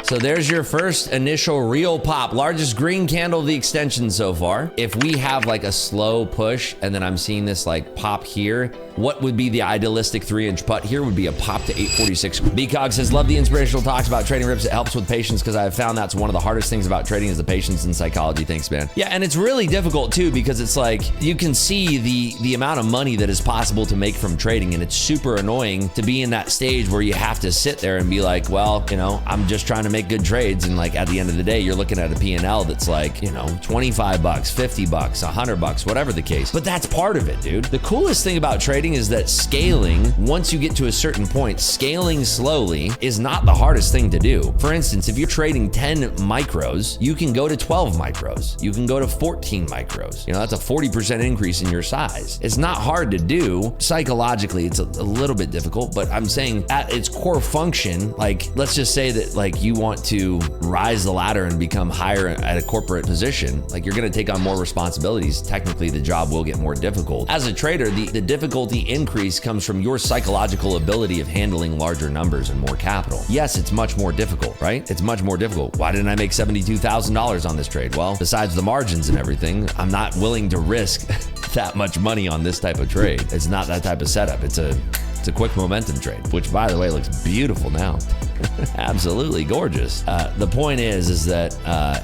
So there's your first initial real pop. Largest green candle of the extension so far. If we have like a slow push and then I'm seeing this like pop here, what would be the idealistic 3-inch putt here would be a pop to 846. BCOG says, love the inspirational talks about trading rips. It helps with patience because I've found that's one of the hardest things about trading is the patience and psychology. Thanks, man. Yeah, and it's really difficult too because it's like you can see the amount of money that is possible to make from trading, and it's super annoying to be in that stage where you have to sit there and be like, well, you know, I'm just trying to make good trades, and like at the end of the day, you're looking at a P&L that's like, you know, 25 bucks, 50 bucks, 100 bucks, whatever the case. But that's part of it, dude. The coolest thing about trading is that scaling, once you get to a certain point, scaling slowly is not the hardest thing to do. For instance, if you're trading 10 micros, you can go to 12 micros. You can go to 14 micros. You know, that's a 40% increase in your size. It's not hard to do. Psychologically, it's a little bit difficult, but I'm saying at its core function, like, let's just say that like you want to rise the ladder and become higher at a corporate position, like you're gonna take on more responsibilities. Technically, the job will get more difficult. As a trader, the difficulty increase comes from your psychological ability of handling larger numbers and more capital. Yes, it's much more difficult, right? It's much more difficult. Why didn't I make $72,000 on this trade? Well, besides the margins and everything, I'm not willing to risk that much money on this type of trade. It's not that type of setup. It's a quick momentum trade, which by the way, looks beautiful now. Absolutely gorgeous. The point is that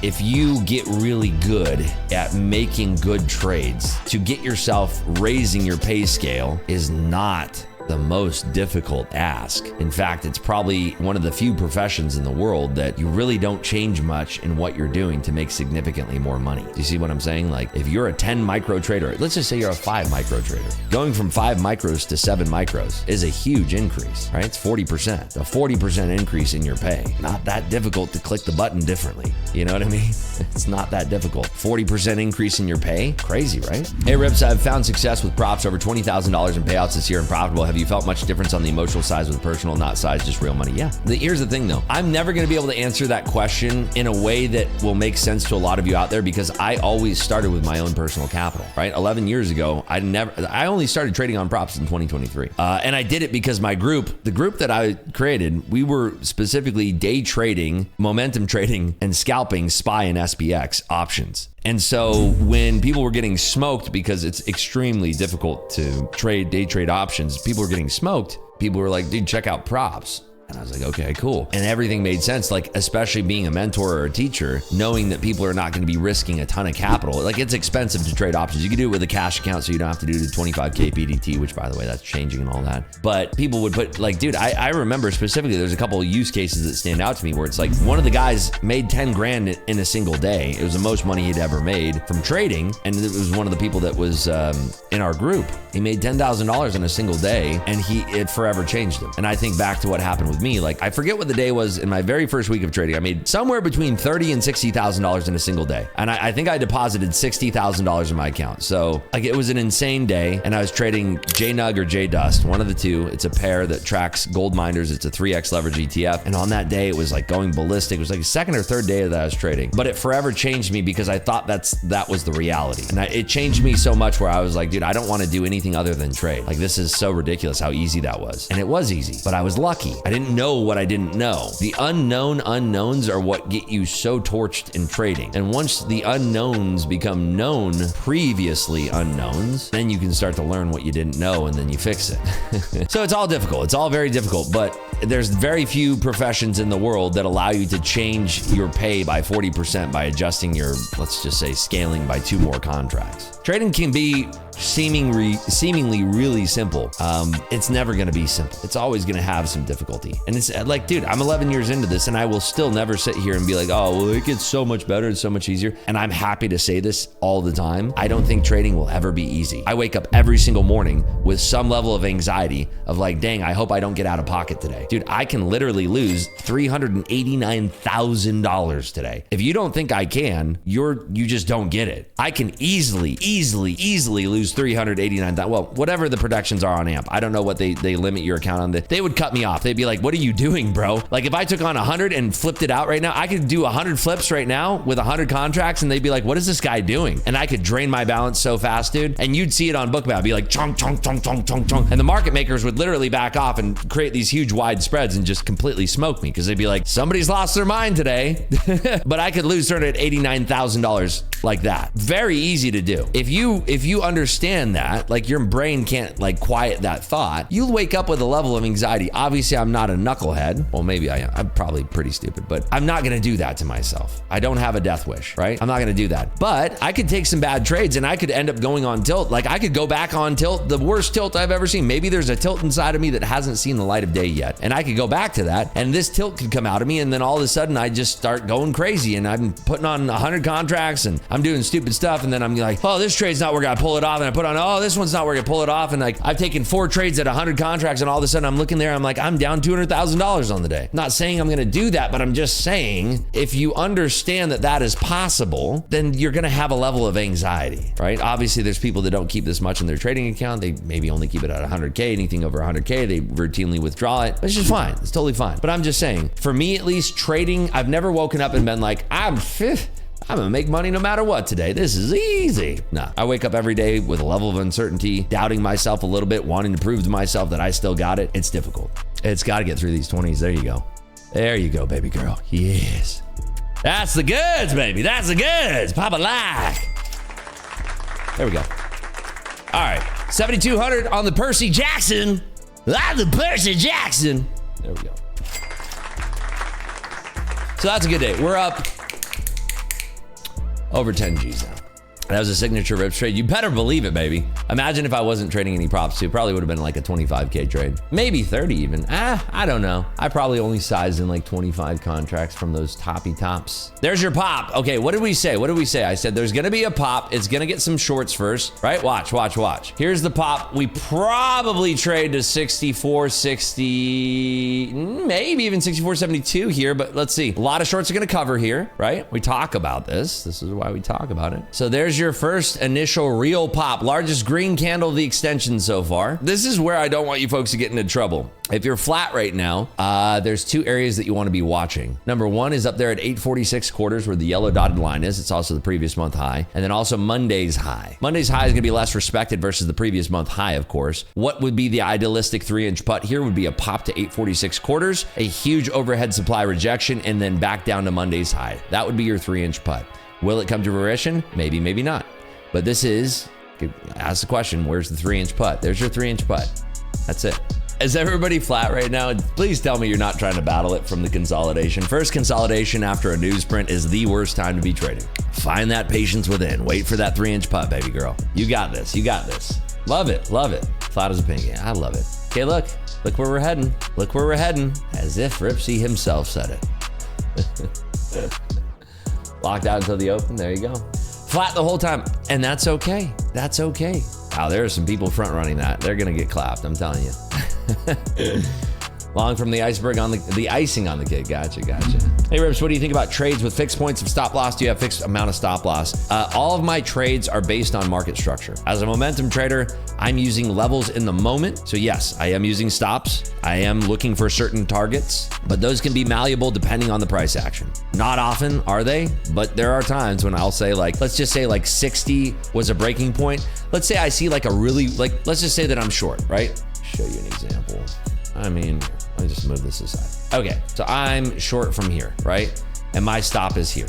if you get really good at making good trades, to get yourself raising your pay scale is not the most difficult ask. In fact, it's probably one of the few professions in the world that you really don't change much in what you're doing to make significantly more money. Do you see what I'm saying? Like if you're a 10 micro trader, let's just say you're a 5 micro trader, going from 5 micros to 7 micros is a huge increase, right? It's 40%, a 40% increase in your pay. Not that difficult to click the button differently. You know what I mean? It's not that difficult. 40% increase in your pay, crazy, right? Hey Rips, I've found success with props over $20,000 in payouts this year and profitable. Have you felt much difference on the emotional side with personal, not size, just real money? Yeah. Here's the thing though. I'm never going to be able to answer that question in a way that will make sense to a lot of you out there because I always started with my own personal capital, right? 11 years ago, I only started trading on props in 2023. And I did it because my group, the group that I created, we were specifically day trading, momentum trading, and scalping SPY and SPX options. And so when people were getting smoked because it's extremely difficult to day trade options, people were getting smoked. People were like, dude, check out props. And I was like, okay, cool. And everything made sense, like especially being a mentor or a teacher, knowing that people are not going to be risking a ton of capital. Like it's expensive to trade options. You can do it with a cash account so you don't have to do the 25K PDT, which by the way, that's changing and all that. But people would put like, dude, I remember specifically, there's a couple of use cases that stand out to me where it's like one of the guys made 10 grand in a single day. It was the most money he'd ever made from trading. And it was one of the people that was in our group. He made $10,000 in a single day and it forever changed him. And I think back to what happened with me, like I forget what the day was in my very first week of trading. I made somewhere between $30,000 and $60,000 in a single day. And I think I deposited $60,000 in my account. So like it was an insane day and I was trading JNUG or JDust, one of the two. It's a pair that tracks gold miners. It's a 3x leverage ETF. And on that day, it was like going ballistic. It was like the second or third day that I was trading, but it forever changed me because I thought that was the reality. And it changed me so much where I was like, dude, I don't want to do anything other than trade. Like this is so ridiculous how easy that was. And it was easy, but I was lucky. I didn't know what I didn't know. The unknown unknowns are what get you so torched in trading. And once the unknowns become known, previously unknowns, then you can start to learn what you didn't know and then you fix it. So it's all difficult. It's all very difficult, but there's very few professions in the world that allow you to change your pay by 40% by adjusting your, let's just say, scaling by 2 more contracts. Trading can be seemingly really simple. It's never going to be simple. It's always going to have some difficulty. And it's like, dude, I'm 11 years into this and I will still never sit here and be like, oh, well, it gets so much better. It's so much easier. And I'm happy to say this all the time. I don't think trading will ever be easy. I wake up every single morning with some level of anxiety of like, dang, I hope I don't get out of pocket today. Dude, I can literally lose $389,000 today. If you don't think I can, you just don't get it. I can easily lose 389,000. Well, whatever the projections are on AMP. I don't know what they limit your account on. They would cut me off. They'd be like, what are you doing, bro? Like if I took on 100 and flipped it out right now, I could do 100 flips right now with 100 contracts and they'd be like, what is this guy doing? And I could drain my balance so fast, dude. And you'd see it on Bookmap, be like chunk, chunk, chunk, chunk, chunk, chunk. And the market makers would literally back off and create these huge wide wide spreads and just completely smoke me because they'd be like, somebody's lost their mind today. But I could lose $389,000 like that. Very easy to do. If you understand that, like your brain can't like quiet that thought, you'll wake up with a level of anxiety. Obviously, I'm not a knucklehead. Well, maybe I am. I'm probably pretty stupid, but I'm not gonna do that to myself. I don't have a death wish, right? I'm not gonna do that. But I could take some bad trades and I could end up going on tilt. Like I could go back on tilt, the worst tilt I've ever seen. Maybe there's a tilt inside of me that hasn't seen the light of day yet. And I could go back to that and this tilt could come out of me and then all of a sudden I just start going crazy and I'm putting on 100 contracts and I'm doing stupid stuff and then I'm like, oh, this trade's not working, I pull it off and I put on, oh, this one's not working, pull it off, and like I've taken 4 trades at 100 contracts and all of a sudden I'm looking there, I'm like, I'm down $200,000 on the day. Not saying I'm gonna do that, but I'm just saying if you understand that that is possible, then you're gonna have a level of anxiety, right? Obviously there's people that don't keep this much in their trading account. They maybe only keep it at 100K, anything over 100K, they routinely withdraw it. It's just fine, it's totally fine. But I'm just saying, for me at least, trading, I've never woken up and been like, I'm gonna make money no matter what today. This is easy. Nah, I wake up every day with a level of uncertainty, doubting myself a little bit, wanting to prove to myself that I still got it. It's difficult. It's gotta get through these 20s. There you go. There you go, baby girl. Yes. That's the goods, baby. That's the goods. Pop a like. There we go. All right, 7,200 on the Percy Jackson. That's the Percy Jackson. There we go. So that's a good day. We're up over 10 G's now. That was a signature rips trade. You better believe it, baby. Imagine if I wasn't trading any props too. Probably would have been like a 25K trade. Maybe 30 even. I don't know. I probably only sized in like 25 contracts from those toppy tops. There's your pop. Okay, what did we say? What did we say? I said there's gonna be a pop. It's gonna get some shorts first, right? Watch, watch, watch. Here's the pop. We probably trade to 64.60, maybe even 64.72 here, but let's see. A lot of shorts are gonna cover here, right? We talk about this. This is why we talk about it. So there's your first initial real pop, largest green candle of the extension so far. This is where I don't want you folks to get into trouble. If you're flat right now, there's 2 areas that you want to be watching. Number 1 is up there at 846 quarters where the yellow dotted line is. It's also the previous month high. And then also Monday's high. Monday's high is gonna be less respected versus the previous month high, of course. What would be the idealistic 3-inch putt here would be a pop to 846 quarters, a huge overhead supply rejection, and then back down to Monday's high. That would be your 3-inch putt. Will it come to fruition? Maybe, maybe not. But this is, ask the question, where's the 3-inch putt? There's your 3-inch putt. That's it. Is everybody flat right now? Please tell me you're not trying to battle it from the consolidation. First consolidation after a news print is the worst time to be trading. Find that patience within. Wait for that 3-inch putt, baby girl. You got this. You got this. Love it. Love it. Flat as a pinky. I love it. Okay, look. Look where we're heading. Look where we're heading. As if Ripsy himself said it. Locked out until the open. There you go. Flat the whole time. And that's okay. That's okay. Wow, there are some people front running that. They're going to get clapped. I'm telling you. Long from the iceberg on the icing on the cake. Gotcha, gotcha. Hey, Rips, what do you think about trades with fixed points of stop loss? Do you have fixed amount of stop loss? All of my trades are based on market structure. As a momentum trader, I'm using levels in the moment. So yes, I am using stops. I am looking for certain targets, but those can be malleable depending on the price action. Not often are they, but there are times when I'll say like, let's just say like 60 was a breaking point. Let's say I see like a really, like, let's just say that I'm short, right? Show you an example. I mean, let me just move this aside. Okay, so I'm short from here, right? And my stop is here.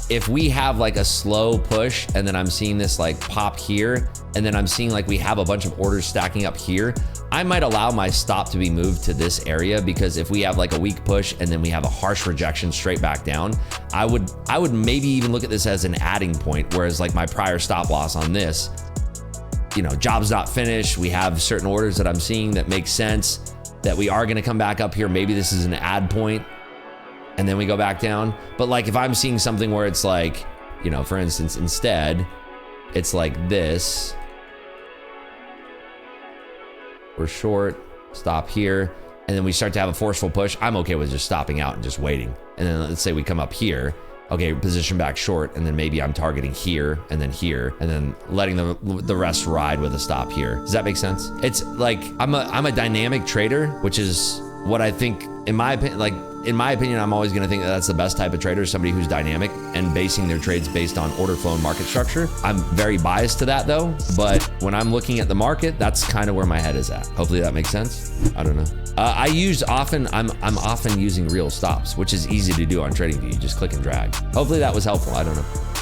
If we have like a slow push and then I'm seeing this like pop here, and then I'm seeing like we have a bunch of orders stacking up here, I might allow my stop to be moved to this area, because if we have like a weak push and then we have a harsh rejection straight back down, I would maybe even look at this as an adding point, whereas like my prior stop loss on this, you know, job's not finished. We have certain orders that I'm seeing that make sense, that we are gonna come back up here. Maybe this is an add point and then we go back down. But like if I'm seeing something where it's like, you know, for instance, instead, it's like this. We're short, stop here, and then we start to have a forceful push. I'm okay with just stopping out and just waiting. And then let's say we come up here. Okay, position back short, and then maybe I'm targeting here and then letting the rest ride with a stop here. Does that make sense? It's like I'm a dynamic trader, which is what I think, in my opinion, like in my opinion, I'm always gonna think that that's the best type of trader, somebody who's dynamic and basing their trades based on order flow and market structure. I'm very biased to that though, but when I'm looking at the market, that's kind of where my head is at. Hopefully that makes sense. I don't know. I'm often using real stops, which is easy to do on TradingView. You just click and drag. Hopefully that was helpful. I don't know.